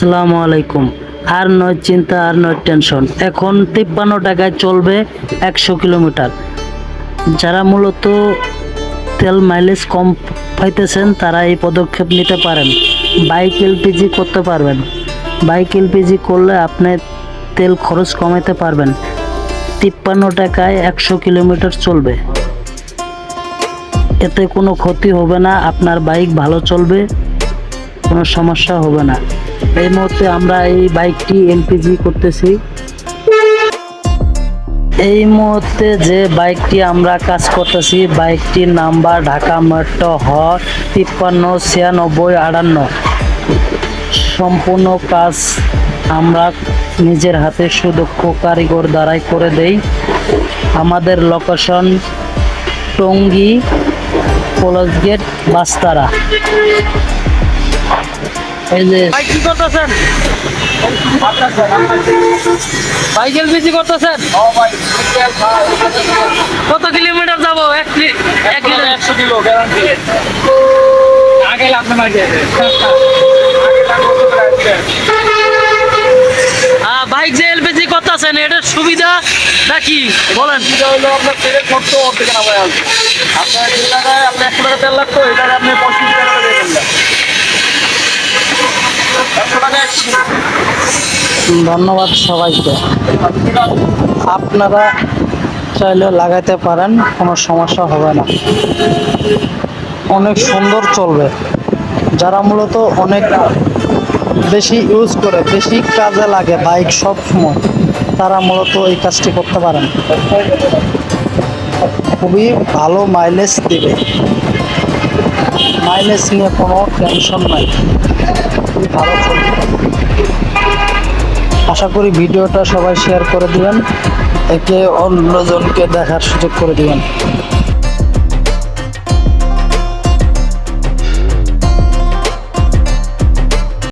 আসসালামু আলাইকুম। আর নয় চিন্তা, আর নয় টেনশন। এখন 53 টাকায় চলবে 100 কিলোমিটার। যারা মূলত তেল মাইলেজ কম পাইতেছেন তারা এই পদক্ষেপ নিতে পারেন। বাইক এলপিজি করতে পারবেন। বাইক এলপিজি করলে আপনি তেল খরচ কমাতে পারবেন। 53 টাকায় 100 কিলোমিটার চলবে। এতে কোনো ক্ষতি হবে না, আপনার বাইক ভালো চলবে, কোনো সমস্যা হবে না। এই মুহূর্তে আমরা এই বাইকটি এলপিজি করতেছি। এই মুহূর্তে যে বাইকটি আমরা কাজ করতেছি, বাইকটির নাম্বার ঢাকা মেট্রো হ 539658। সম্পূর্ণ কাজ আমরা নিজের হাতে সুদক্ষ কারিগর দ্বারাই করে দেই। আমাদের লোকেশন টঙ্গী কলেজ গেট বাস্তারা। এই যে ভাই কি করতেছেন? বাইক এলপিজি করতেছেন? কত কিলোমিটার যাবো? 100 কিলো গ্যারান্টি। আগে লাগবে না। বাইক যে এলপিজি করতেছেন এটার সুবিধা নাকি বলেন? সুবিধা হলো আপনার তেলের খরচ অর্ধেক নামায় আসবে। আপনার যে টাকায় আপনি 100 টাকা তেল লাগতো এই টাকা আপনি 35 টাকা দিয়ে ফেললেন। 100 টাকা। ধন্যবাদ সবাইকে। আপনারা চাইলে লাগাইতে পারেন, কোনো সমস্যা হবে না, অনেক সুন্দর চলবে। যারা মূলত অনেক বেশি ইউজ করে, বেশি কাজে লাগে বাইক সব সময়, তারা মূলত এই কাজটি করতে পারেন। খুবই ভালো মাইলেজ দিবে, মাইলেজ নিয়ে কোনো টেনশন নাই, খুবই ভালো চলবে। আশা করি ভিডিওটা সবাই শেয়ার করে দিবেন, একে অন্যজনকে দেখার সুযোগ করে দিবেন।